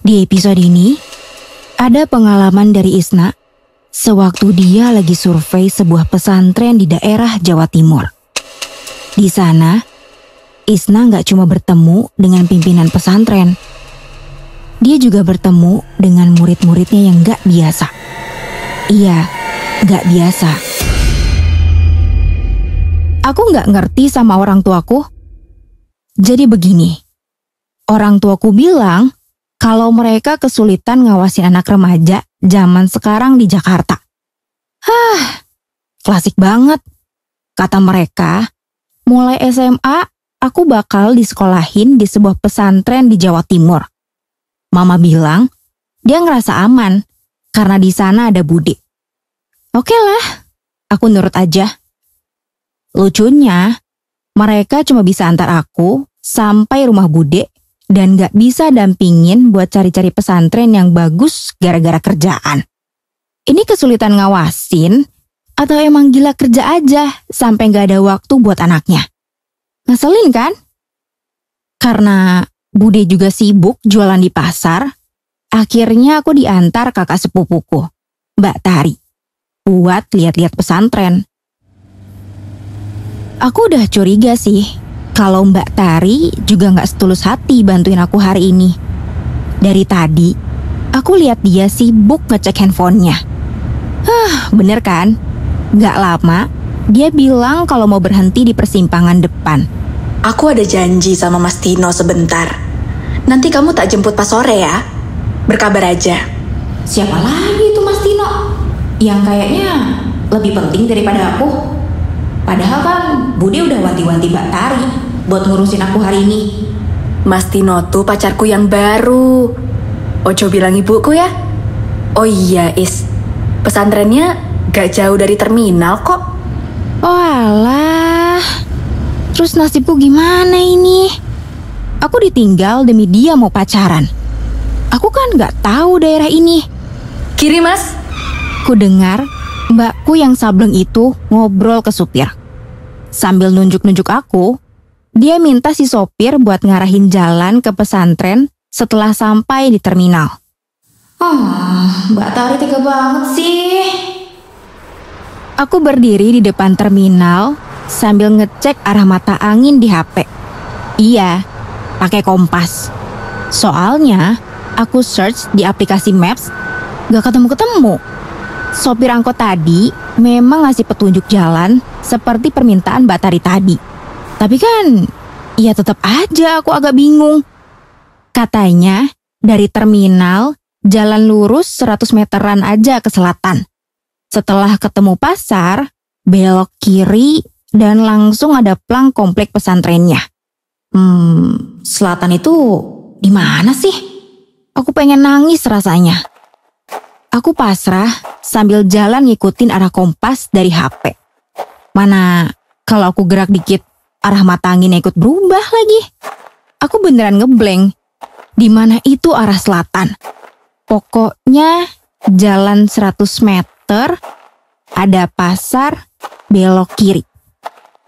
Di episode ini, ada pengalaman dari Isna sewaktu dia lagi survei sebuah pesantren di daerah Jawa Timur. Di sana, Isna nggak cuma bertemu dengan pimpinan pesantren, dia juga bertemu dengan murid-muridnya yang nggak biasa. Iya, nggak biasa. Aku nggak ngerti sama orang tuaku. Jadi begini, orang tuaku bilang kalau mereka kesulitan ngawasin anak remaja zaman sekarang di Jakarta. Klasik banget. Kata mereka, mulai SMA aku bakal disekolahin di sebuah pesantren di Jawa Timur. Mama bilang dia ngerasa aman karena di sana ada bude. Oke lah, aku nurut aja. Lucunya, mereka cuma bisa antar aku sampai rumah bude dan gak bisa dampingin buat cari-cari pesantren yang bagus gara-gara kerjaan. Ini kesulitan ngawasin atau emang gila kerja aja sampai gak ada waktu buat anaknya? Ngeselin kan? Karena bude juga sibuk jualan di pasar, akhirnya aku diantar kakak sepupuku, Mbak Tari, buat lihat-lihat pesantren. Aku udah curiga sih, kalau Mbak Tari juga gak setulus hati bantuin aku hari ini. Dari tadi, aku lihat dia sibuk ngecek handphonenya. Bener kan? Gak lama, dia bilang kalau mau berhenti di persimpangan depan. Aku ada janji sama Mas Tino sebentar. Nanti kamu tak jemput pas sore ya. Berkabar aja. Siapa lagi itu Mas Tino? Yang kayaknya lebih penting daripada aku. Padahal kan Bude udah wanti-wanti Mbak Tari buat ngurusin aku hari ini. Mas Tino tuh pacarku yang baru. Ojo bilang ibuku ya. Oh iya Is, pesantrennya gak jauh dari terminal kok. Oh alah, terus nasibku gimana ini? Aku ditinggal demi dia mau pacaran. Aku kan gak tahu daerah ini. Kiri mas. Ku dengar mbakku yang sableng itu ngobrol ke supir. Sambil nunjuk-nunjuk aku, dia minta si sopir buat ngarahin jalan ke pesantren setelah sampai di terminal. Mbak Tari tega banget sih. Aku berdiri di depan terminal sambil ngecek arah mata angin di HP. Iya, pakai kompas. Soalnya aku search di aplikasi Maps, gak ketemu-ketemu. Sopir angkot tadi memang ngasih petunjuk jalan seperti permintaan Mbak Tari tadi. Tapi kan, ya tetap aja aku agak bingung. Katanya, dari terminal, jalan lurus 100 meteran aja ke selatan. Setelah ketemu pasar, belok kiri, dan langsung ada plang komplek pesantrennya. Selatan itu di mana sih? Aku pengen nangis rasanya. Aku pasrah sambil jalan ngikutin arah kompas dari HP. Mana kalau aku gerak dikit, arah mata anginnya ikut berubah lagi. Aku beneran ngeblank. Di mana itu arah selatan? Pokoknya jalan 100 meter, ada pasar, belok kiri.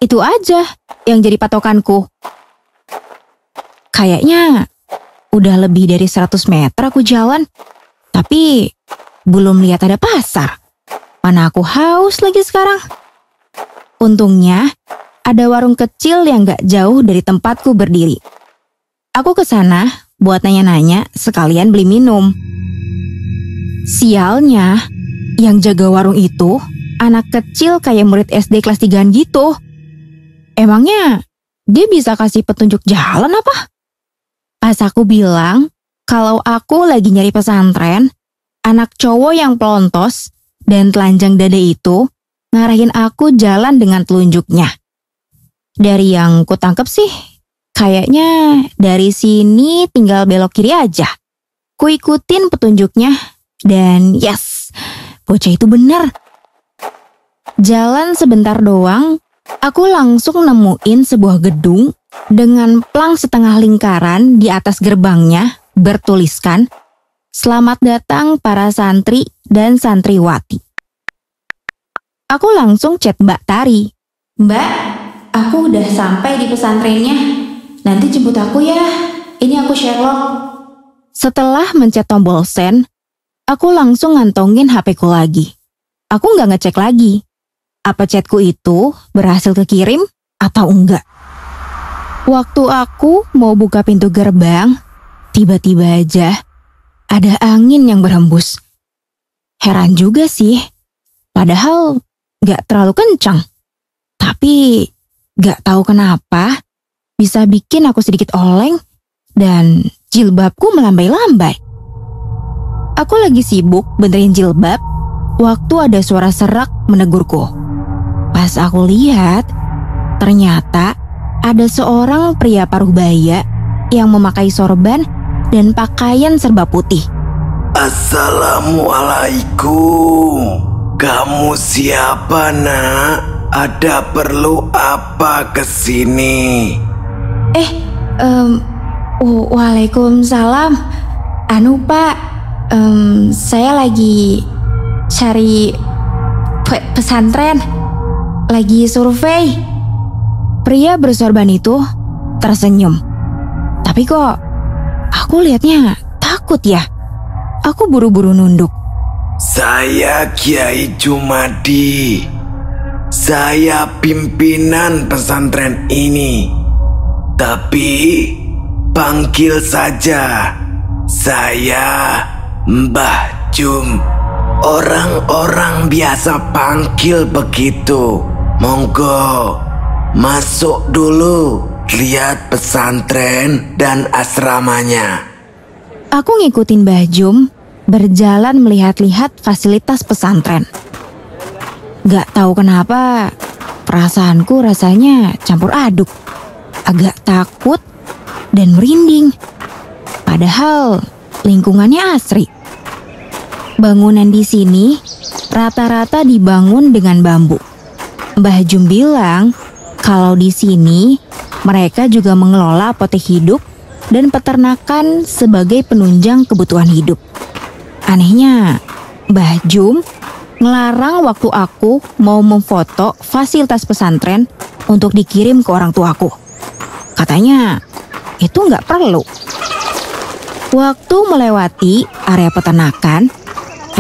Itu aja yang jadi patokanku. Kayaknya udah lebih dari 100 meter aku jalan, tapi belum lihat ada pasar. Mana aku haus lagi sekarang. Untungnya ada warung kecil yang gak jauh dari tempatku berdiri. Aku ke sana buat nanya-nanya sekalian beli minum. Sialnya, yang jaga warung itu anak kecil kayak murid SD kelas 3-an gitu. Emangnya dia bisa kasih petunjuk jalan apa? Pas aku bilang kalau aku lagi nyari pesantren, anak cowok yang pelontos dan telanjang dada itu ngarahin aku jalan dengan telunjuknya. Dari yang ku tangkep sih, kayaknya dari sini tinggal belok kiri aja. Ku ikutin petunjuknya dan yes, bocah itu bener. Jalan sebentar doang, aku langsung nemuin sebuah gedung dengan plang setengah lingkaran di atas gerbangnya bertuliskan, "Selamat datang para santri dan santriwati." Aku langsung chat Mbak Tari. "Mbak, aku udah sampai di pesantrennya. Nanti jemput aku ya. Ini aku Sherlock." Setelah mencet tombol send, aku langsung ngantongin HP-ku lagi. Aku nggak ngecek lagi, apa chatku itu berhasil kekirim atau enggak. Waktu aku mau buka pintu gerbang, tiba-tiba aja ada angin yang berhembus. Heran juga sih, padahal nggak terlalu kencang. Tapi nggak tahu kenapa bisa bikin aku sedikit oleng dan jilbabku melambai-lambai. Aku lagi sibuk benerin jilbab waktu ada suara serak menegurku. Pas aku lihat, ternyata ada seorang pria paruh baya yang memakai sorban dan pakaian serba putih. Assalamualaikum. Kamu siapa, Nak? Ada perlu apa kesini? Waalaikumsalam. Pak, saya lagi cari pesantren, lagi survei. Pria bersorban itu tersenyum. Tapi kok aku lihatnya takut ya? Aku buru-buru nunduk. Saya Kiai Jumadi. Saya pimpinan pesantren ini. Tapi panggil saja saya Mbah Jum. Orang-orang biasa panggil begitu. Monggo masuk dulu, lihat pesantren dan asramanya. Aku ngikutin Mbah Jum berjalan melihat-lihat fasilitas pesantren. Gak tahu kenapa, perasaanku rasanya campur aduk. Agak takut dan merinding. Padahal lingkungannya asri. Bangunan di sini rata-rata dibangun dengan bambu. Mbah Jum bilang kalau di sini mereka juga mengelola apotek hidup dan peternakan sebagai penunjang kebutuhan hidup. Anehnya, Mbah Jum ngelarang waktu aku mau memfoto fasilitas pesantren untuk dikirim ke orang tuaku. Katanya itu nggak perlu. Waktu melewati area peternakan,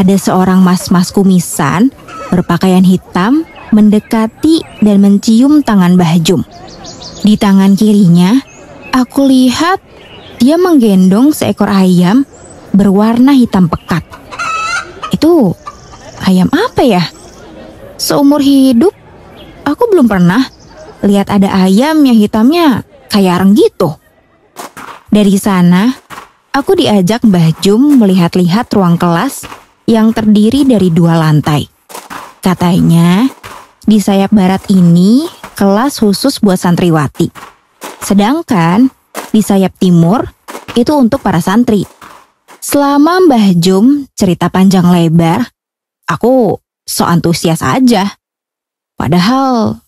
ada seorang mas-mas kumisan berpakaian hitam mendekati dan mencium tangan Mbah Jum. Di tangan kirinya, aku lihat dia menggendong seekor ayam berwarna hitam pekat. Itu ayam apa ya? Seumur hidup, aku belum pernah lihat ada ayam yang hitamnya kayak areng gitu. Dari sana, aku diajak Mbah Jum melihat-lihat ruang kelas yang terdiri dari 2 lantai. Katanya, di sayap barat ini kelas khusus buat santriwati. Sedangkan di sayap timur itu untuk para santri. Selama Mbah Jum cerita panjang lebar, aku so antusias aja. Padahal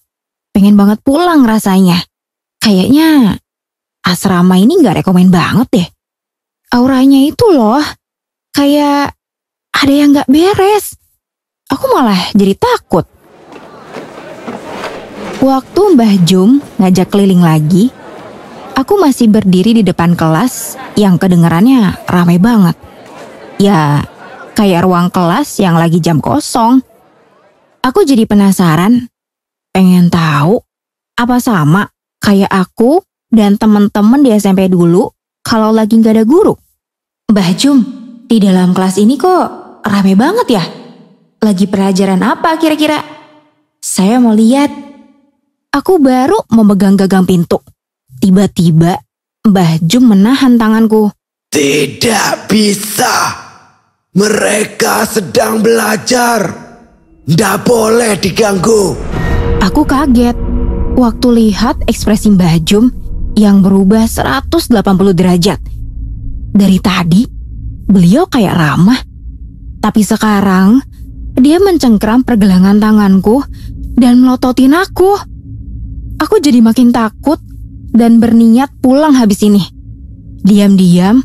pengen banget pulang rasanya. Kayaknya asrama ini gak rekomen banget deh. Auranya itu loh, kayak ada yang gak beres. Aku malah jadi takut. Waktu Mbah Jum ngajak keliling lagi, aku masih berdiri di depan kelas yang kedengarannya ramai banget. Ya, kayak ruang kelas yang lagi jam kosong. Aku jadi penasaran, pengen tahu apa sama kayak aku dan temen-temen di SMP dulu kalau lagi gak ada guru. Mbah Jum, di dalam kelas ini kok ramai banget ya? Lagi pelajaran apa kira-kira? Saya mau lihat. Aku baru memegang gagang pintu. Tiba-tiba Mbah Jum menahan tanganku. Tidak bisa. Mereka sedang belajar. Tidak boleh diganggu. Aku kaget waktu lihat ekspresi Mbah Jum yang berubah 180 derajat. Dari tadi, beliau kayak ramah. Tapi sekarang, dia mencengkram pergelangan tanganku dan melototin aku. Aku jadi makin takut dan berniat pulang habis ini. Diam-diam,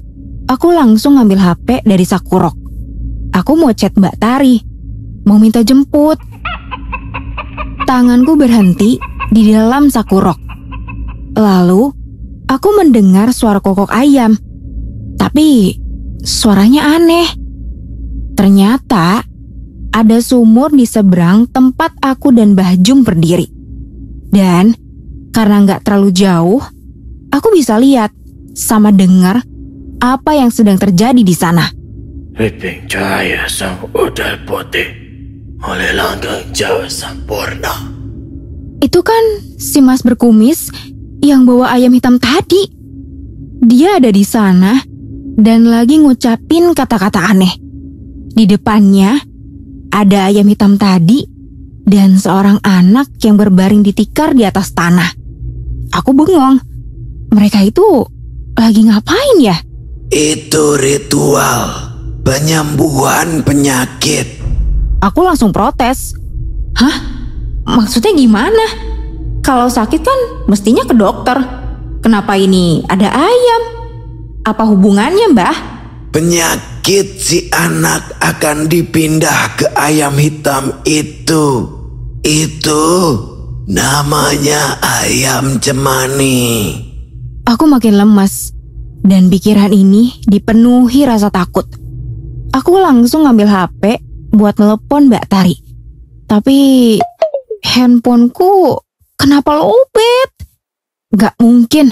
aku langsung ngambil HP dari sakurok. Aku mau chat Mbak Tari, mau minta jemput. Tanganku berhenti di dalam sakurok. Lalu, aku mendengar suara kokok ayam. Tapi suaranya aneh. Ternyata ada sumur di seberang tempat aku dan Mbah Jum berdiri. Dan karena nggak terlalu jauh, aku bisa lihat sama dengar apa yang sedang terjadi di sana. Riping cahaya sang udal putih oleh langgeng Jawa sempurna. Itu kan si Mas berkumis yang bawa ayam hitam tadi. Dia ada di sana dan lagi ngucapin kata-kata aneh. Di depannya ada ayam hitam tadi dan seorang anak yang berbaring di tikar di atas tanah. Aku bengong. Mereka itu lagi ngapain ya? Itu ritual penyembuhan penyakit. Aku langsung protes. Hah? Maksudnya gimana? Kalau sakit kan mestinya ke dokter. Kenapa ini ada ayam? Apa hubungannya, Mbah? Penyakit si anak akan dipindah ke ayam hitam itu. Itu namanya ayam cemani. Aku makin lemas dan pikiran ini dipenuhi rasa takut. Aku langsung ngambil HP buat telepon Mbak Tari. Tapi handphoneku kenapa lowbat? Gak mungkin.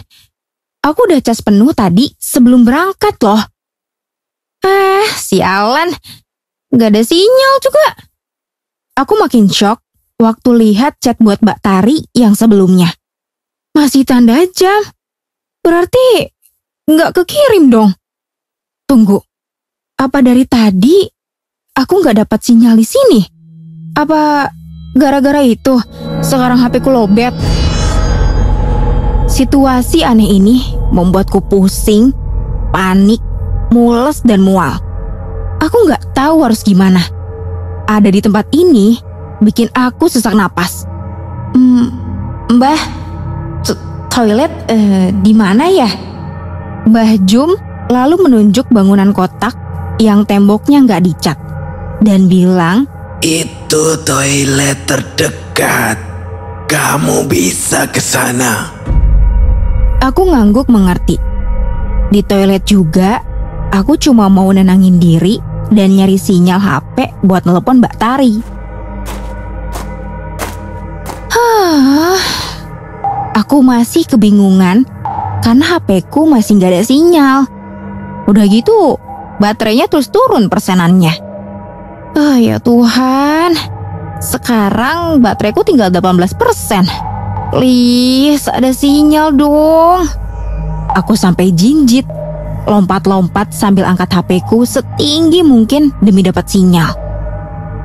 Aku udah cas penuh tadi sebelum berangkat loh. Sialan. Gak ada sinyal juga. Aku makin shock waktu lihat chat buat Mbak Tari yang sebelumnya. Masih tanda jam. Berarti gak kekirim dong. Tunggu. Apa dari tadi aku gak dapat sinyal di sini? Apa gara-gara itu sekarang HP-ku lowbat? Situasi aneh ini membuatku pusing, panik, mules dan mual. Aku gak tahu harus gimana. Ada di tempat ini bikin aku sesak napas. Mbah, toilet di mana ya? Mbah Jum lalu menunjuk bangunan kotak yang temboknya nggak dicat dan bilang, itu toilet terdekat. Kamu bisa ke sana. Aku ngangguk mengerti. Di toilet juga, aku cuma mau nenangin diri dan nyari sinyal HP buat telepon Mbak Tari. Aku masih kebingungan karena HP-ku masih nggak ada sinyal. Udah gitu, baterainya terus turun persenannya. Ya Tuhan, sekarang bateraiku tinggal 18%. Please, ada sinyal dong. Aku sampai jinjit, lompat-lompat sambil angkat HP-ku setinggi mungkin demi dapat sinyal.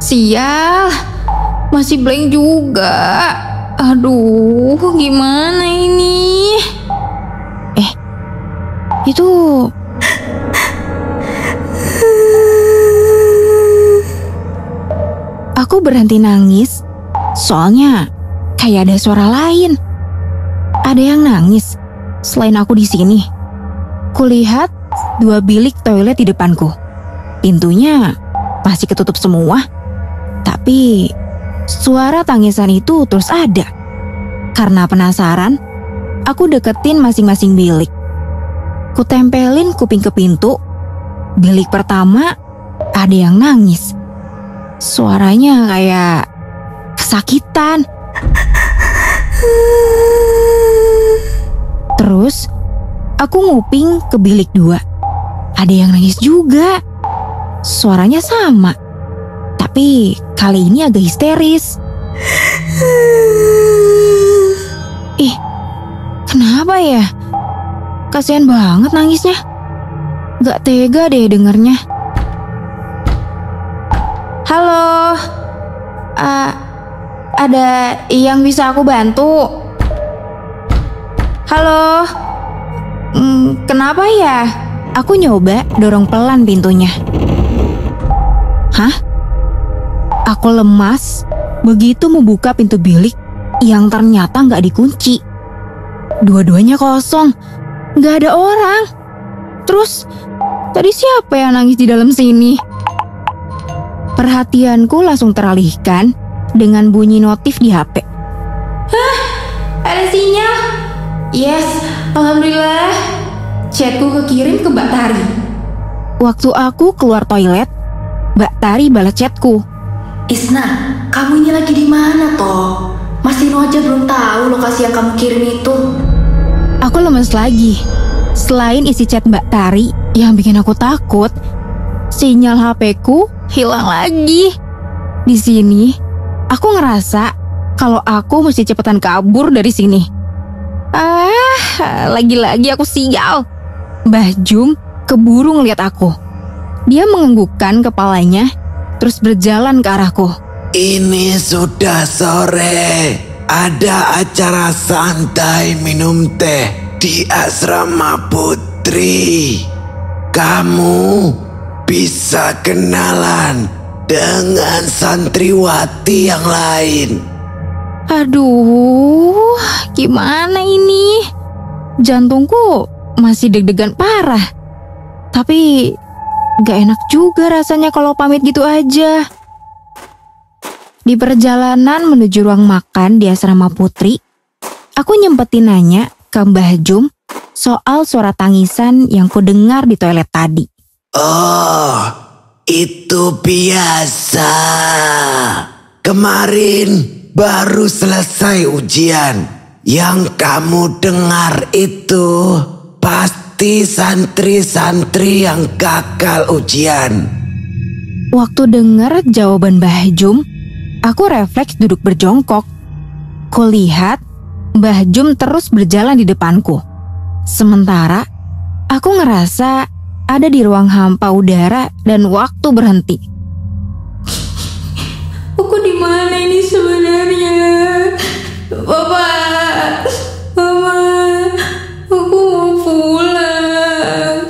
Sial, masih blank juga. Aduh, gimana ini? Itu... Aku berhenti nangis, soalnya kayak ada suara lain. Ada yang nangis selain aku di sini. Kulihat 2 bilik toilet di depanku. Pintunya masih ketutup semua. Tapi suara tangisan itu terus ada. Karena penasaran, aku deketin masing-masing bilik. Kutempelin kuping ke pintu. Bilik pertama ada yang nangis. Suaranya kayak kesakitan. Terus aku nguping ke bilik 2. Ada yang nangis juga. Suaranya sama, tapi kali ini agak histeris. Kenapa ya? Kasian banget nangisnya. Gak tega deh dengernya. Halo, ada yang bisa aku bantu? Halo, kenapa ya? Aku nyoba dorong pelan pintunya. Hah? Aku lemas begitu membuka pintu bilik yang ternyata nggak dikunci. Dua-duanya kosong, nggak ada orang. Terus tadi siapa yang nangis di dalam sini? Perhatianku langsung teralihkan dengan bunyi notif di HP. Hah? Ada sinyal? Yes, alhamdulillah. Chatku kekirim ke Mbak Tari. Waktu aku keluar toilet, Mbak Tari balas chatku. Isna, kamu ini lagi di mana toh? Mas Dino aja belum tahu lokasi yang kamu kirim itu. Aku lemes lagi. Selain isi chat Mbak Tari yang bikin aku takut, sinyal HP-ku hilang lagi. Di sini, aku ngerasa kalau aku mesti cepetan kabur dari sini. Lagi-lagi aku sial. Mbah Jum keburu ngeliat aku. Dia menganggukkan kepalanya, terus berjalan ke arahku. Ini sudah sore. Ada acara santai minum teh di asrama putri. Kamu bisa kenalan dengan santriwati yang lain. Aduh, gimana ini? Jantungku masih deg-degan parah. Tapi gak enak juga rasanya kalau pamit gitu aja. Di perjalanan menuju ruang makan di asrama putri, aku nyempetin nanya ke Mbah Jum soal suara tangisan yang kudengar di toilet tadi. Oh, itu biasa. Kemarin baru selesai ujian. Yang kamu dengar itu pasti santri-santri yang gagal ujian. Waktu dengar jawaban Mbah Jum, aku refleks duduk berjongkok. Kulihat Mbah Jum terus berjalan di depanku. Sementara aku ngerasa ada di ruang hampa udara dan waktu berhenti. Aku di mana ini sebenarnya? Bapak, Mama, aku mau pulang.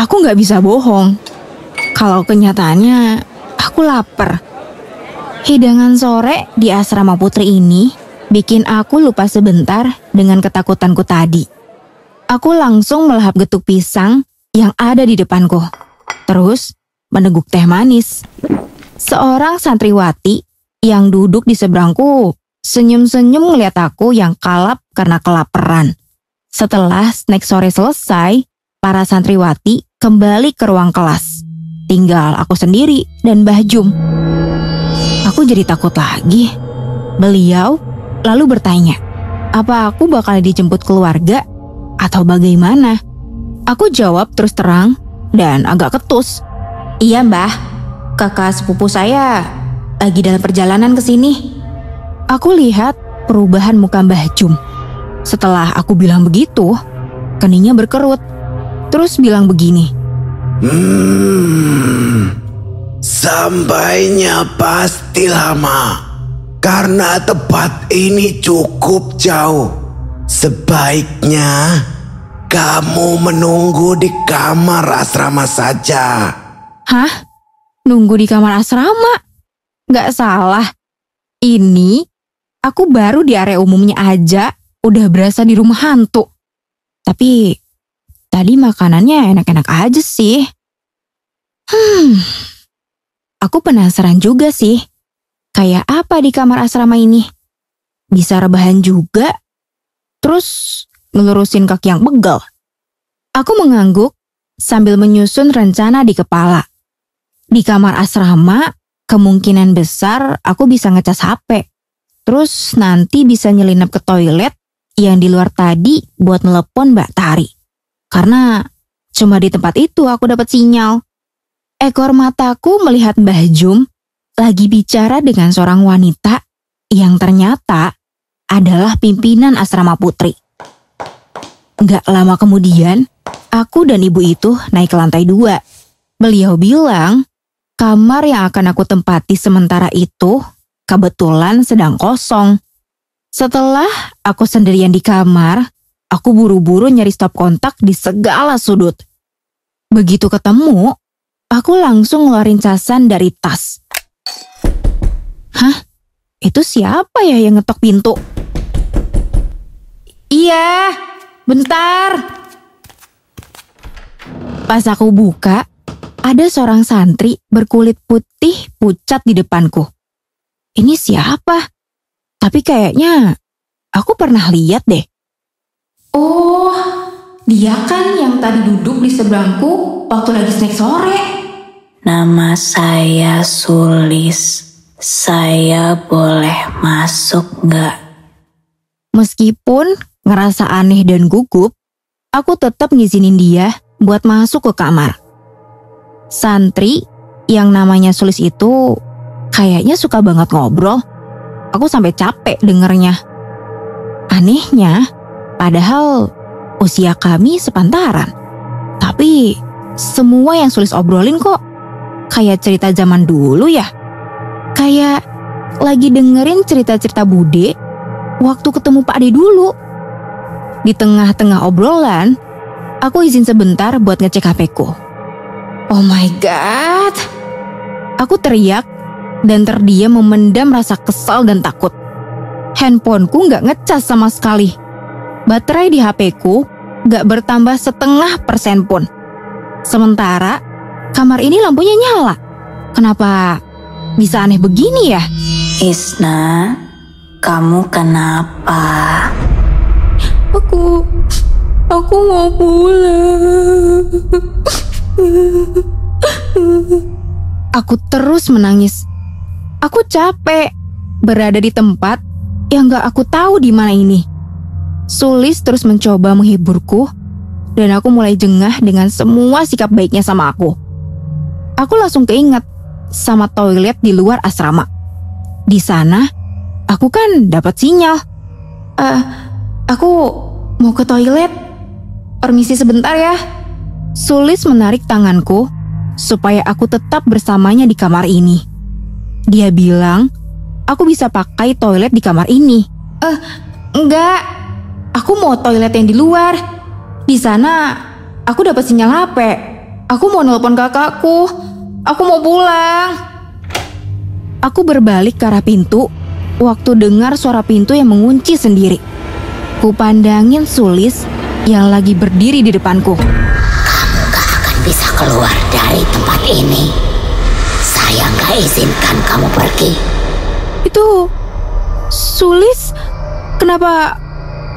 Aku gak bisa bohong. Kalau kenyataannya aku lapar. Hidangan sore di asrama putri ini bikin aku lupa sebentar dengan ketakutanku tadi. Aku langsung melahap getuk pisang yang ada di depanku. Terus meneguk teh manis. Seorang santriwati yang duduk di seberangku senyum-senyum ngeliat aku yang kalap karena kelaparan. Setelah snack sore selesai, para santriwati kembali ke ruang kelas. Tinggal aku sendiri dan Mbah Jum. Aku jadi takut lagi. Beliau lalu bertanya, apa aku bakal dijemput keluarga atau bagaimana? Aku jawab terus terang dan agak ketus. Iya Mbah, kakak sepupu saya lagi dalam perjalanan ke sini. Aku lihat perubahan muka Mbah Jum. Setelah aku bilang begitu, keningnya berkerut. Terus bilang begini. Sampainya pasti lama. Karena tempat ini cukup jauh. Sebaiknya kamu menunggu di kamar asrama saja. Hah? Nunggu di kamar asrama? Gak salah. Ini aku baru di area umumnya aja udah berasa di rumah hantu. Tapi tadi makanannya enak-enak aja sih. Aku penasaran juga sih. Kayak apa di kamar asrama ini? Bisa rebahan juga? Terus ngelurusin kaki yang pegel? Aku mengangguk sambil menyusun rencana di kepala. Di kamar asrama, kemungkinan besar aku bisa ngecas HP. Terus nanti bisa nyelinap ke toilet yang di luar tadi buat nelepon Mbak Tari. Karena cuma di tempat itu aku dapat sinyal. Ekor mataku melihat Mbah Jum lagi bicara dengan seorang wanita yang ternyata adalah pimpinan asrama putri. Gak lama kemudian, aku dan ibu itu naik ke lantai 2. Beliau bilang, kamar yang akan aku tempati sementara itu kebetulan sedang kosong. Setelah aku sendirian di kamar, aku buru-buru nyari stop kontak di segala sudut. Begitu ketemu, aku langsung ngeluarin casan dari tas. Hah? Itu siapa ya yang ngetok pintu? Iya, bentar. Pas aku buka, ada seorang santri berkulit putih pucat di depanku. Ini siapa? Tapi kayaknya aku pernah lihat deh. Oh, dia kan yang tadi duduk di seberangku waktu lagi snack sore. Nama saya Sulis. Saya boleh masuk nggak? Meskipun ngerasa aneh dan gugup, aku tetap ngizinin dia buat masuk ke kamar. Santri yang namanya Sulis itu kayaknya suka banget ngobrol. Aku sampai capek dengernya. Anehnya, padahal usia kami sepantaran. Tapi semua yang Sulis obrolin kok kayak cerita zaman dulu ya. Kayak lagi dengerin cerita-cerita Bude waktu ketemu Pak Ade dulu. Di tengah-tengah obrolan, aku izin sebentar buat ngecek HP-ku. Oh my god. Aku teriak dan terdiam memendam rasa kesal dan takut. Handphoneku gak ngecas sama sekali. Baterai di HP-ku gak bertambah 0,5% pun. Sementara kamar ini lampunya nyala. Kenapa bisa aneh begini ya? Isna, kamu kenapa? Aku mau pulang. Aku terus menangis. Aku capek berada di tempat yang gak aku tahu di mana ini. Sulis terus mencoba menghiburku dan aku mulai jengah dengan semua sikap baiknya sama aku. Aku langsung keinget sama toilet di luar asrama. Di sana, aku kan dapat sinyal. Aku mau ke toilet. Permisi sebentar ya. Sulis menarik tanganku supaya aku tetap bersamanya di kamar ini. Dia bilang, aku bisa pakai toilet di kamar ini. Enggak. Aku mau toilet yang di luar. Di sana, aku dapat sinyal HP. Aku mau nelpon kakakku. Aku mau pulang. Aku berbalik ke arah pintu waktu dengar suara pintu yang mengunci sendiri. Kupandangin Sulis yang lagi berdiri di depanku. Kamu gak akan bisa keluar dari tempat ini. Saya gak izinkan kamu pergi. Itu Sulis, kenapa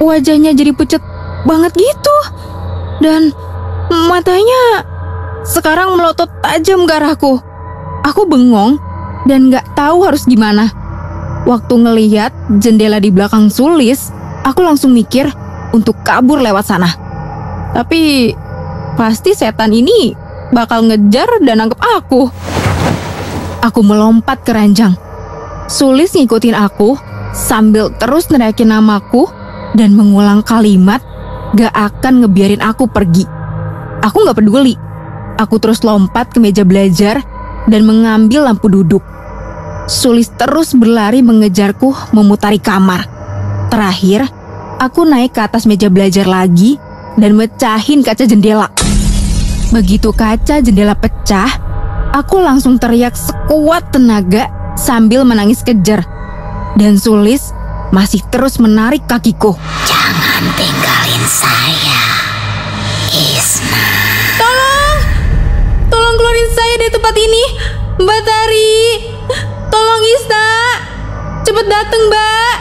wajahnya jadi pucat banget gitu? Dan matanya sekarang melotot tajam ke arahku. Aku bengong dan gak tahu harus gimana. Waktu ngeliat jendela di belakang Sulis, aku langsung mikir untuk kabur lewat sana. Tapi pasti setan ini bakal ngejar dan nangkep aku. Aku melompat ke ranjang. Sulis ngikutin aku sambil terus neriakin namaku dan mengulang kalimat gak akan ngebiarin aku pergi. Aku gak peduli. Aku terus lompat ke meja belajar dan mengambil lampu duduk. Sulis terus berlari mengejarku memutari kamar. Terakhir, aku naik ke atas meja belajar lagi dan mecahin kaca jendela. Begitu kaca jendela pecah, aku langsung teriak sekuat tenaga sambil menangis kejer. Dan Sulis masih terus menarik kakiku. Jangan tinggalin saya, Isna. Tolong keluarin saya dari tempat ini, Mbak Tari. Tolong Isna, cepet dateng Mbak.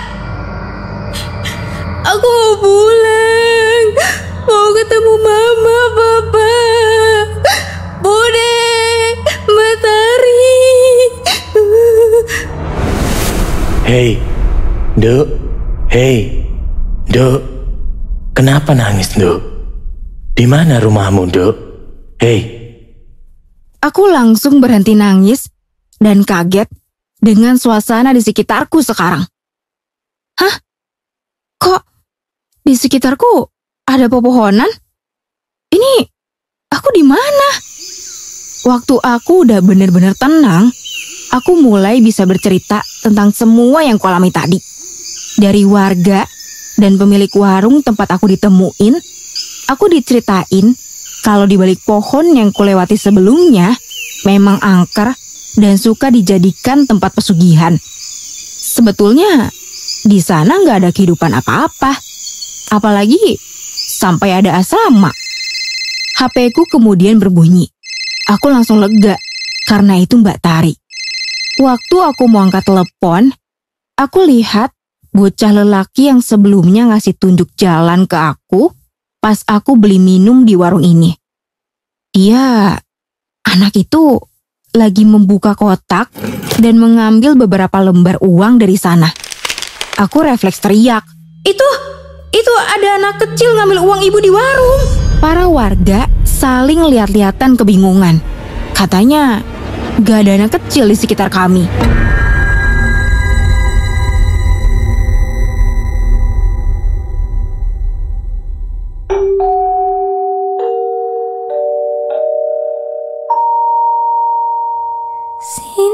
Aku mau pulang, mau ketemu Mama, Papa, Bude, Mbak Tari. Hei, Duk. Hei, Duk. Kenapa nangis, Duk? Di mana rumahmu, Duk? Hei. Aku langsung berhenti nangis dan kaget dengan suasana di sekitarku sekarang. Hah? Kok di sekitarku ada pepohonan? Ini aku di mana? Waktu aku udah bener-bener tenang, aku mulai bisa bercerita tentang semua yang kualami tadi. Dari warga dan pemilik warung tempat aku ditemuin, aku diceritain kalau di balik pohon yang kulewati sebelumnya memang angker dan suka dijadikan tempat pesugihan. Sebetulnya di sana nggak ada kehidupan apa-apa, apalagi sampai ada asrama. HP-ku kemudian berbunyi. Aku langsung lega karena itu Mbak Tari. Waktu aku mau angkat telepon, aku lihat bocah lelaki yang sebelumnya ngasih tunjuk jalan ke aku pas aku beli minum di warung ini. Anak itu lagi membuka kotak dan mengambil beberapa lembar uang dari sana. Aku refleks teriak, Itu ada anak kecil ngambil uang ibu di warung. Para warga saling lihat-lihatan kebingungan. Katanya gak ada anak kecil di sekitar kami. Sini